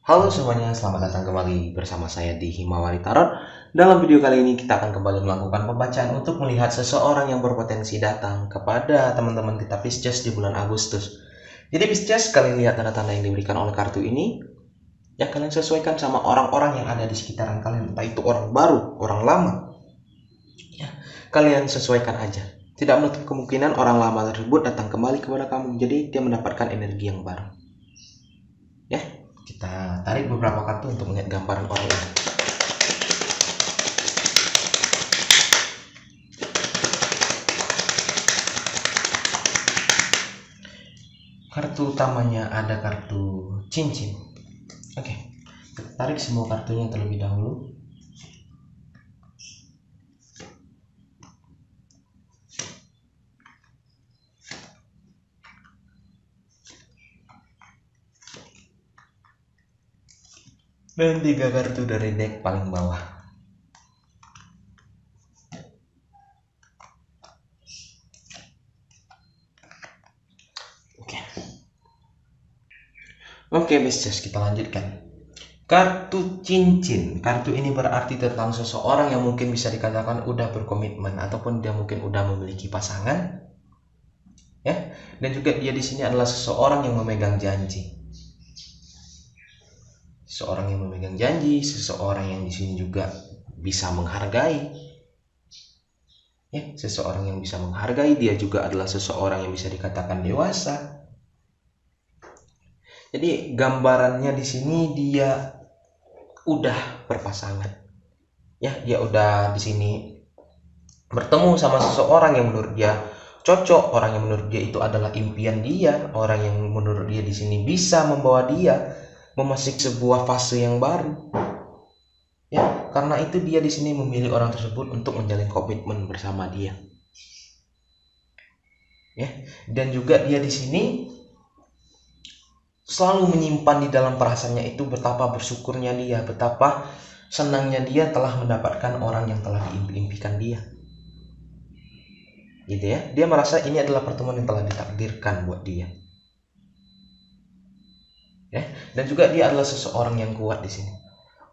Halo semuanya, selamat datang kembali bersama saya di Himawari Tarot. Dalam video kali ini kita akan kembali melakukan pembacaan untuk melihat seseorang yang berpotensi datang kepada teman-teman kita Pisces di bulan Agustus. Jadi Pisces, kalian lihat tanda-tanda yang diberikan oleh kartu ini, ya kalian sesuaikan sama orang-orang yang ada di sekitaran kalian, entah itu orang baru, orang lama. Ya, kalian sesuaikan aja. Tidak menutup kemungkinan orang lama tersebut datang kembali kepada kamu, jadi dia mendapatkan energi yang baru. Ya, kita tarik beberapa kartu untuk melihat gambaran orang ini. Kartu utamanya ada kartu cincin. Oke, kita tarik semua kartunya terlebih dahulu. Dan 3 kartu dari deck paling bawah. Oke, Pisces, kita lanjutkan. Kartu cincin. Kartu ini berarti tentang seseorang yang mungkin bisa dikatakan udah berkomitmen ataupun dia mungkin udah memiliki pasangan. Ya, dan juga dia di sini adalah seseorang yang memegang janji. Seseorang yang memegang janji, seseorang yang di sini juga bisa menghargai. Ya, seseorang yang bisa menghargai, dia juga adalah seseorang yang bisa dikatakan dewasa. Jadi gambarannya di sini dia udah berpasangan. Ya, dia udah di sini bertemu sama seseorang yang menurut dia cocok, orang yang menurut dia itu adalah impian dia, orang yang menurut dia di sini bisa membawa dia memasuki sebuah fase yang baru. Ya, karena itu dia di sini memilih orang tersebut untuk menjalin komitmen bersama dia. Ya, dan juga dia di sini selalu menyimpan di dalam perasaannya itu betapa bersyukurnya dia, betapa senangnya dia telah mendapatkan orang yang telah diimpikan dia. Gitu ya. Dia merasa ini adalah pertemuan yang telah ditakdirkan buat dia. Ya, dan juga dia adalah seseorang yang kuat di sini.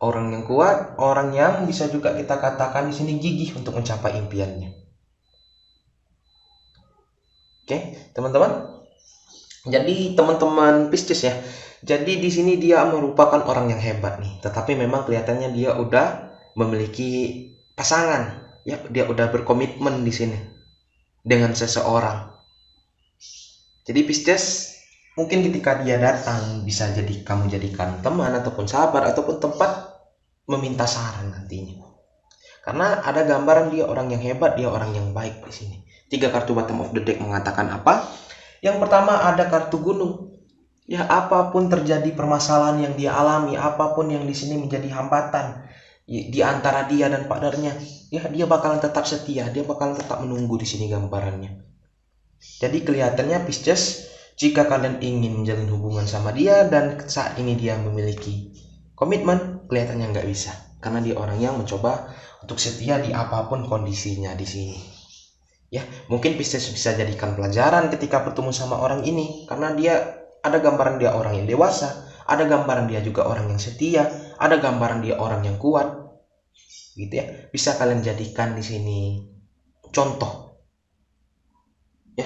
Orang yang kuat, orang yang bisa juga kita katakan di sini gigih untuk mencapai impiannya. Oke, teman-teman. Jadi teman-teman Pisces ya. Jadi di sini dia merupakan orang yang hebat nih, tetapi memang kelihatannya dia udah memiliki pasangan. Ya, dia udah berkomitmen di sini dengan seseorang. Jadi Pisces, mungkin ketika dia datang bisa jadi kamu jadikan teman ataupun sahabat ataupun tempat meminta saran nantinya. Karena ada gambaran dia orang yang hebat, dia orang yang baik di sini. 3 kartu bottom of the deck mengatakan apa? Yang pertama ada kartu gunung. Ya, apapun terjadi permasalahan yang dia alami, apapun yang di sini menjadi hambatan di antara dia dan partnernya, ya dia bakalan tetap setia, dia bakalan tetap menunggu di sini gambarannya. Jadi kelihatannya Pisces, jika kalian ingin menjalin hubungan sama dia dan saat ini dia memiliki komitmen, kelihatannya nggak bisa, karena dia orang yang mencoba untuk setia di apapun kondisinya di sini. Ya, mungkin Pisces bisa jadikan pelajaran ketika bertemu sama orang ini, karena dia ada gambaran dia orang yang dewasa, ada gambaran dia juga orang yang setia, ada gambaran dia orang yang kuat, gitu ya. Bisa kalian jadikan di sini contoh, ya,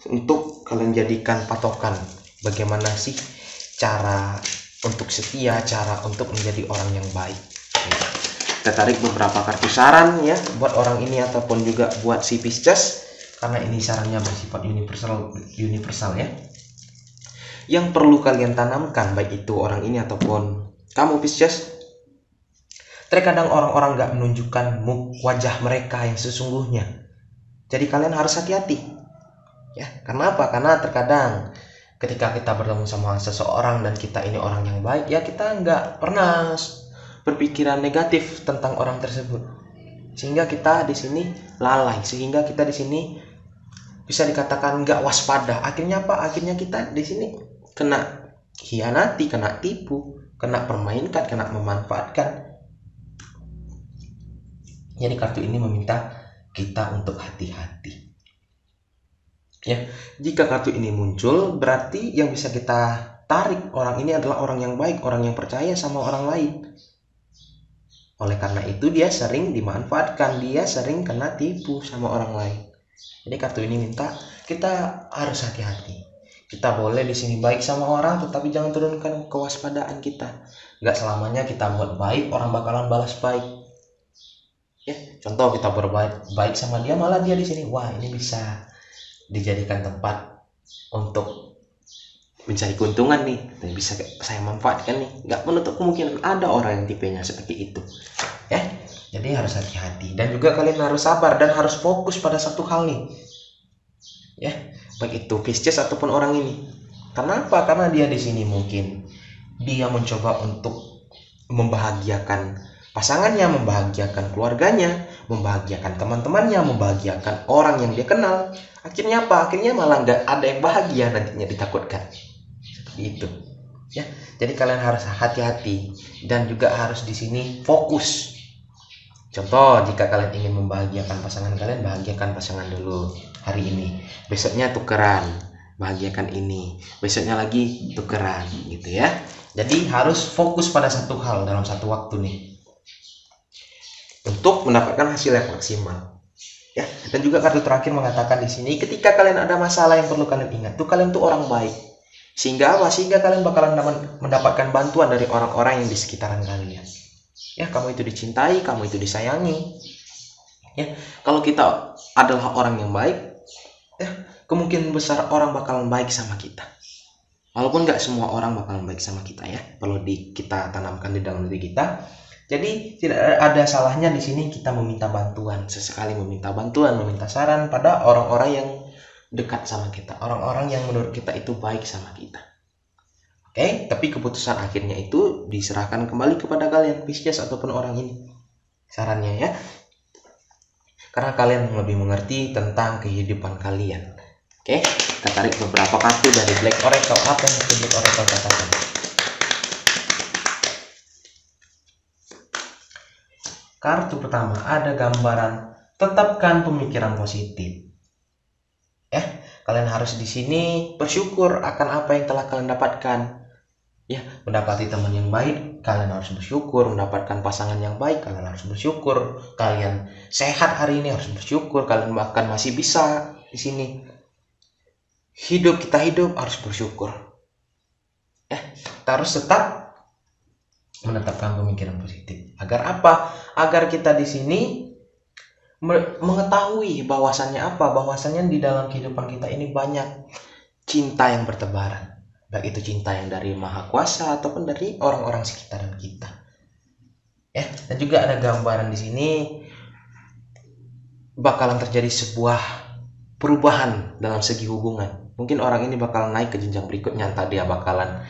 untuk kalian jadikan patokan bagaimana sih cara untuk setia, cara untuk menjadi orang yang baik. Kita tarik beberapa kartu saran ya buat orang ini ataupun juga buat si Pisces, karena ini sarannya bersifat universal ya. Yang perlu kalian tanamkan baik itu orang ini ataupun kamu Pisces, terkadang orang-orang gak menunjukkan wajah mereka yang sesungguhnya. Jadi kalian harus hati-hati. Ya, karena apa? Karena terkadang ketika kita bertemu sama seseorang dan kita ini orang yang baik, ya kita nggak pernah berpikiran negatif tentang orang tersebut, sehingga kita di sini lalai, sehingga kita di sini bisa dikatakan nggak waspada. Akhirnya apa? Akhirnya kita di sini kena hianati, kena tipu, kena permainkan, kena memanfaatkan. Jadi kartu ini meminta kita untuk hati-hati. Ya, jika kartu ini muncul berarti yang bisa kita tarik orang ini adalah orang yang baik, orang yang percaya sama orang lain. Oleh karena itu dia sering dimanfaatkan, dia sering kena tipu sama orang lain. Jadi kartu ini minta kita harus hati-hati. Kita boleh di sini baik sama orang, tetapi jangan turunkan kewaspadaan kita. Nggak selamanya kita buat baik orang bakalan balas baik. Ya, contoh kita berbaik baik sama dia, malah dia di sini, wah ini bisa dijadikan tempat untuk mencari keuntungan nih, dan bisa saya manfaatkan nih. Nggak menutup kemungkinan ada orang yang tipenya seperti itu. Ya, jadi harus hati-hati, dan juga kalian harus sabar dan harus fokus pada satu hal nih. Ya, baik itu Pisces ataupun orang ini. Kenapa? Karena dia di sini mungkin dia mencoba untuk membahagiakan pasangannya, membahagiakan keluarganya, membahagiakan teman-temannya, membahagiakan orang yang dia kenal. Akhirnya apa? Akhirnya malah nggak ada yang bahagia, nantinya ditakutkan. Seperti itu. Ya, jadi kalian harus hati-hati dan juga harus di sini fokus. Contoh, jika kalian ingin membahagiakan pasangan kalian, bahagiakan pasangan dulu hari ini. Besoknya tukeran, bahagiakan ini. Besoknya lagi tukeran, gitu ya. Jadi harus fokus pada satu hal dalam satu waktu nih, untuk mendapatkan hasil yang maksimal. Ya, dan juga kartu terakhir mengatakan di sini, ketika kalian ada masalah yang perlu kalian ingat, tuh kalian tuh orang baik. Sehingga apa? Sehingga kalian bakalan mendapatkan bantuan dari orang-orang yang di sekitaran kalian. Ya, kamu itu dicintai, kamu itu disayangi. Ya, kalau kita adalah orang yang baik, ya, kemungkinan besar orang bakalan baik sama kita. Walaupun nggak semua orang bakalan baik sama kita ya, perlu kita tanamkan di dalam diri kita. Jadi tidak ada salahnya di sini kita meminta bantuan, sesekali meminta bantuan, meminta saran pada orang-orang yang dekat sama kita, orang-orang yang menurut kita itu baik sama kita. Oke, tapi keputusan akhirnya itu diserahkan kembali kepada kalian, Pisces ataupun orang ini. Sarannya ya, karena kalian lebih mengerti tentang kehidupan kalian. Oke, kita tarik beberapa kartu dari Black Oracle. Apa yang Black Oracle katakan? Kartu pertama ada gambaran tetapkan pemikiran positif. Ya, kalian harus di sini bersyukur akan apa yang telah kalian dapatkan. Ya, mendapati teman yang baik, kalian harus bersyukur. Mendapatkan pasangan yang baik, kalian harus bersyukur. Kalian sehat hari ini, harus bersyukur. Kalian bahkan masih bisa di sini hidup, kita hidup, harus bersyukur. Kita harus tetap menetapkan pemikiran positif. Agar apa? Agar kita di sini mengetahui bahwasannya apa? Bahwasannya di dalam kehidupan kita ini banyak cinta yang bertebaran. Baik itu cinta yang dari Maha Kuasa ataupun dari orang-orang sekitaran kita. Ya, dan juga ada gambaran di sini bakalan terjadi sebuah perubahan dalam segi hubungan. Mungkin orang ini bakalan naik ke jenjang berikutnya, entah dia bakalan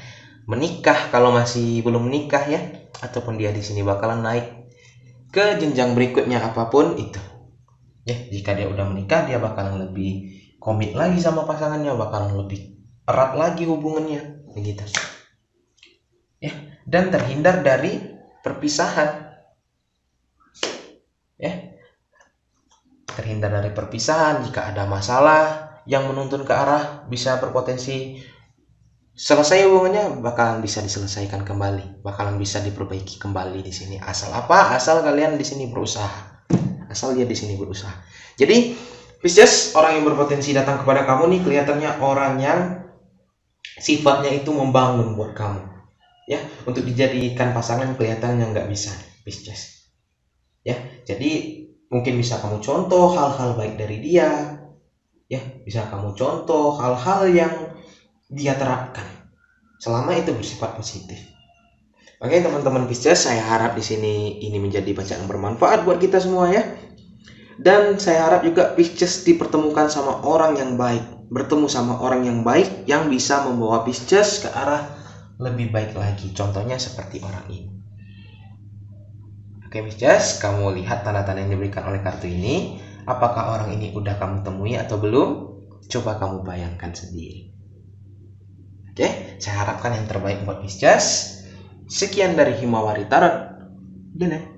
menikah kalau masih belum menikah ya, ataupun dia di sini bakalan naik ke jenjang berikutnya apapun itu. Ya, jika dia udah menikah, dia bakalan lebih komit lagi sama pasangannya, bakalan lebih erat lagi hubungannya, begitu. Ya, dan terhindar dari perpisahan. Ya, terhindar dari perpisahan. Jika ada masalah yang menuntun ke arah bisa berpotensi selesai hubungannya, bakalan bisa diselesaikan kembali, bakalan bisa diperbaiki kembali di sini. Asal apa? Asal kalian di sini berusaha. Asal dia di sini berusaha. Jadi Pisces, orang yang berpotensi datang kepada kamu nih kelihatannya orang yang sifatnya itu membangun buat kamu. Ya, untuk dijadikan pasangan kelihatannya nggak bisa, Pisces. Ya, jadi mungkin bisa kamu contoh hal-hal baik dari dia. Ya, bisa kamu contoh hal-hal yang dia terapkan selama itu bersifat positif. Oke, teman-teman Pisces, saya harap di sini ini menjadi bacaan yang bermanfaat buat kita semua ya. Dan saya harap juga Pisces dipertemukan sama orang yang baik, bertemu sama orang yang baik yang bisa membawa Pisces ke arah lebih baik lagi. Contohnya seperti orang ini. Oke Pisces, kamu lihat tanda-tanda yang diberikan oleh kartu ini. Apakah orang ini udah kamu temui atau belum? Coba kamu bayangkan sendiri. Oke, saya harapkan yang terbaik buat Pisces. Sekian dari Himawari Tarot. Gini.